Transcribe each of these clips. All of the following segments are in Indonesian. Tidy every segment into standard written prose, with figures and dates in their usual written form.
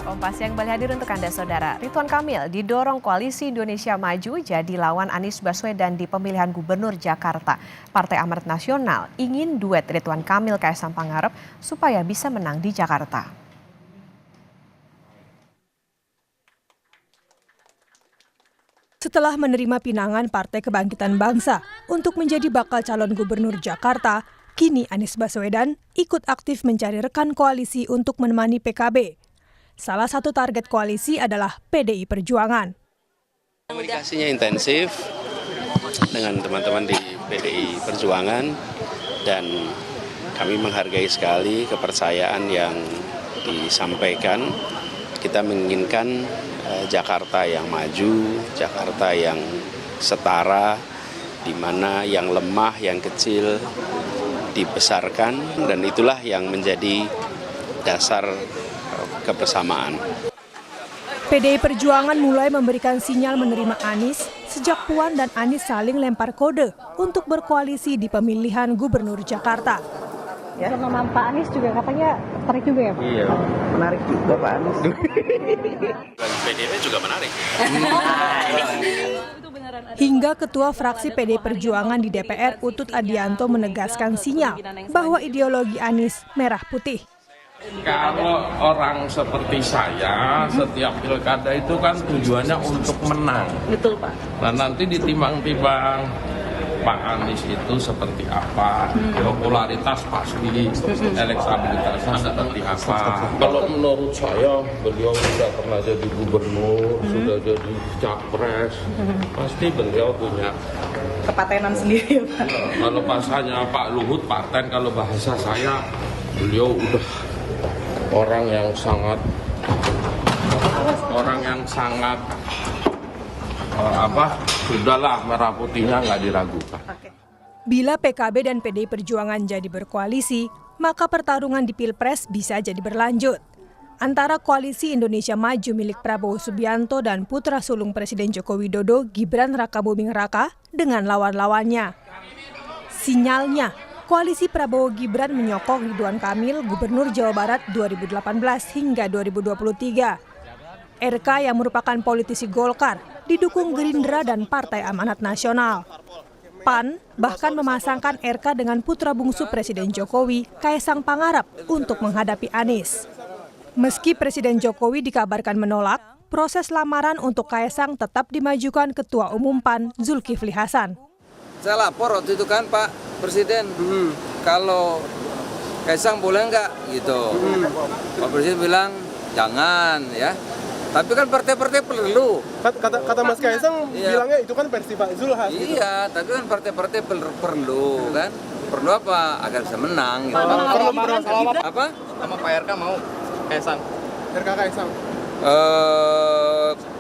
Kompas yang kembali hadir untuk Anda, Saudara. Ridwan Kamil didorong Koalisi Indonesia Maju jadi lawan Anies Baswedan di pemilihan Gubernur Jakarta. Partai Amanat Nasional ingin duet Ridwan Kamil Kaisang Pangarep supaya bisa menang di Jakarta. Setelah menerima pinangan Partai Kebangkitan Bangsa untuk menjadi bakal calon gubernur Jakarta, kini Anies Baswedan ikut aktif mencari rekan koalisi untuk menemani PKB. Salah satu target koalisi adalah PDI Perjuangan. Komunikasinya intensif dengan teman-teman di PDI Perjuangan dan kami menghargai sekali kepercayaan yang disampaikan. Kita menginginkan Jakarta yang maju, Jakarta yang setara, di mana yang lemah, yang kecil dibesarkan, dan itulah yang menjadi dasar kebersamaan. PDI Perjuangan mulai memberikan sinyal menerima Anies sejak Puan dan Anies saling lempar kode untuk berkoalisi di pemilihan Gubernur Jakarta. Ya. Nama Pak Anies juga katanya tertarik juga ya Pak? Iya, menarik juga Pak Anies. PDIP juga menarik. Hingga Ketua Fraksi PDI Perjuangan di DPR Utut Adianto menegaskan sinyal bahwa ideologi Anies merah putih. Kalau orang seperti saya, setiap pilkada itu kan tujuannya untuk menang. Betul Pak. Nah nanti ditimbang-timbang Pak Anies itu seperti apa, popularitas pasti, elektabilitasnya seperti apa. Kalau menurut saya, beliau sudah pernah jadi gubernur, sudah jadi capres, pasti beliau punya Kepatenan sendiri ya Pak. Kalau bahasanya Pak Luhut paten, kalau bahasa saya, beliau udah orang yang sangat sudahlah, merah putihnya nggak diragukan. Bila PKB dan PDI Perjuangan jadi berkoalisi, maka pertarungan di Pilpres bisa jadi berlanjut. Antara Koalisi Indonesia Maju milik Prabowo Subianto dan putra sulung Presiden Joko Widodo, Gibran Rakabuming Raka, dengan lawan-lawannya. Sinyalnya, Koalisi Prabowo Gibran menyokong Ridwan Kamil Gubernur Jawa Barat 2018 hingga 2023. RK yang merupakan politisi Golkar didukung Gerindra dan Partai Amanat Nasional. PAN bahkan memasangkan RK dengan putra bungsu Presiden Jokowi, Kaisang Pangarep, untuk menghadapi Anies. Meski Presiden Jokowi dikabarkan menolak, proses lamaran untuk Kaisang tetap dimajukan Ketua Umum PAN Zulkifli Hasan. Saya lapor waktu itu kan Pak Presiden, kalau Kaisang boleh nggak gitu. Pak Presiden bilang jangan ya. Tapi kan partai-partai perlu. Kata Mas Kaisang bilangnya itu kan versi Pak Zulhas. Iya, tapi kan partai-partai perlu kan. Perlu apa? Agar bisa menang. Gitu. Apa? Sama Pak RK mau Kaisang. RK Kaisang.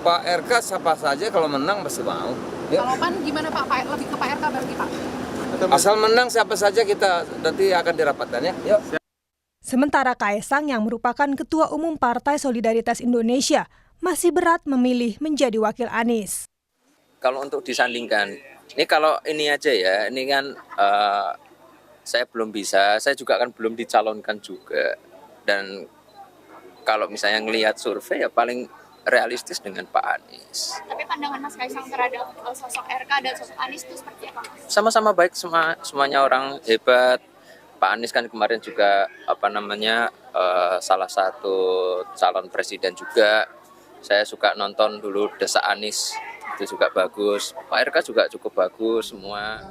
Pak RK siapa saja kalau menang pasti mau. Ya. Kalau PAN gimana Pak? Lebih ke Pak RK berarti Pak? Asal menang siapa saja kita nanti akan dirapatkan ya. Yuk. Sementara Kaisang yang merupakan Ketua Umum Partai Solidaritas Indonesia masih berat memilih menjadi wakil Anies. Kalau untuk disandingkan, ini kalau ini aja ya, ini kan saya belum bisa, saya juga kan belum dicalonkan juga. Dan kalau misalnya ngelihat survei ya paling realistis dengan Pak Anies. Tapi pandangan Mas Kaisang terhadap sosok RK dan sosok Anies itu seperti apa? Sama-sama baik, semuanya orang hebat. Pak Anies kan kemarin juga salah satu calon presiden juga. Saya suka nonton dulu Desa Anies, itu juga bagus. Pak RK juga cukup bagus semua.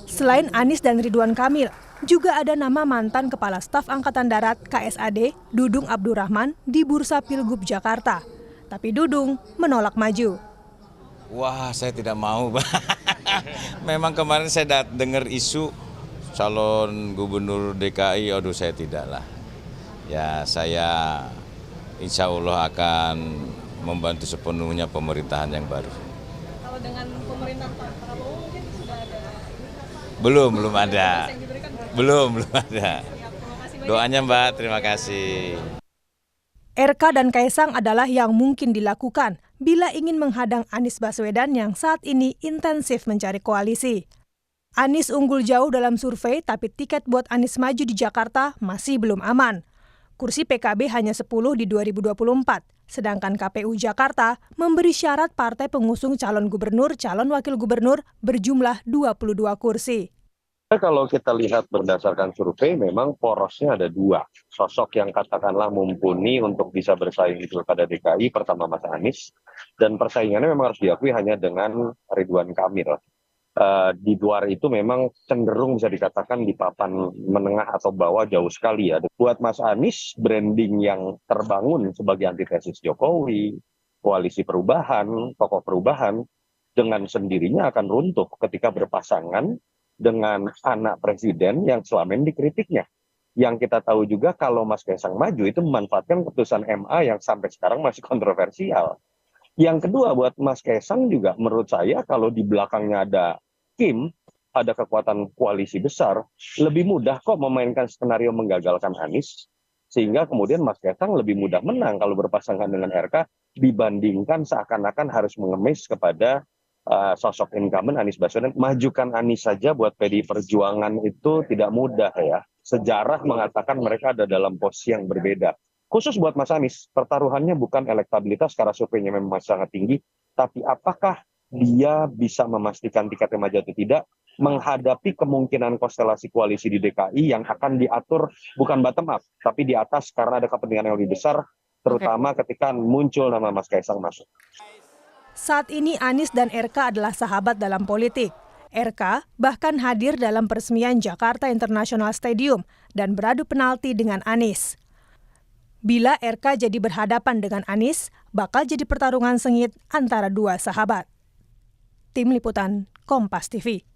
Selain Anies dan Ridwan Kamil, juga ada nama mantan Kepala Staf Angkatan Darat KSAD, Dudung Abdurrahman, di Bursa Pilgub Jakarta. Tapi Dudung menolak maju. Wah, saya tidak mau. Memang kemarin saya dengar isu calon gubernur DKI, aduh saya tidak lah. Ya saya insya Allah akan membantu sepenuhnya pemerintahan yang baru. Kalau dengan pemerintahan Pak Prabowo mungkin sudah ada? Belum ada. Belum ada. Doanya Mbak, terima kasih. RK dan Kaisang adalah yang mungkin dilakukan bila ingin menghadang Anies Baswedan yang saat ini intensif mencari koalisi. Anies unggul jauh dalam survei, tapi tiket buat Anies maju di Jakarta masih belum aman. Kursi PKB hanya 10 di 2024, sedangkan KPU Jakarta memberi syarat partai pengusung calon gubernur, calon wakil gubernur berjumlah 22 kursi. Kalau kita lihat berdasarkan survei, memang porosnya ada dua. Sosok yang katakanlah mumpuni untuk bisa bersaing di Pilkada DKI, pertama Mas Anies, dan persaingannya memang harus diakui hanya dengan Ridwan Kamil. Di luar itu memang cenderung bisa dikatakan di papan menengah atau bawah jauh sekali ya. Buat Mas Anies, branding yang terbangun sebagai antitesis Jokowi, koalisi perubahan, tokoh perubahan, dengan sendirinya akan runtuh ketika berpasangan dengan anak presiden yang selama ini dikritiknya. Yang kita tahu juga kalau Mas Kaisang maju itu memanfaatkan keputusan MA yang sampai sekarang masih kontroversial. Yang kedua buat Mas Kaisang juga menurut saya kalau di belakangnya ada Kim, ada kekuatan koalisi besar, lebih mudah kok memainkan skenario menggagalkan Anies, sehingga kemudian Mas Kaisang lebih mudah menang kalau berpasangan dengan RK dibandingkan seakan-akan harus mengemis kepada sosok incumbent Anies Baswedan. Majukan Anies saja buat PDI Perjuangan itu tidak mudah ya. Sejarah mengatakan mereka ada dalam posisi yang berbeda. Khusus buat Mas Anies, pertaruhannya bukan elektabilitas karena surveinya memang sangat tinggi, tapi apakah dia bisa memastikan tiketnya maju atau tidak, menghadapi kemungkinan konstelasi koalisi di DKI yang akan diatur bukan bottom up, tapi di atas karena ada kepentingan yang lebih besar, terutama ketika muncul nama Mas Kaisang masuk. Saat ini Anies dan RK adalah sahabat dalam politik. RK bahkan hadir dalam peresmian Jakarta International Stadium dan beradu penalti dengan Anies. Bila RK jadi berhadapan dengan Anies, bakal jadi pertarungan sengit antara dua sahabat. Tim Liputan Kompas TV.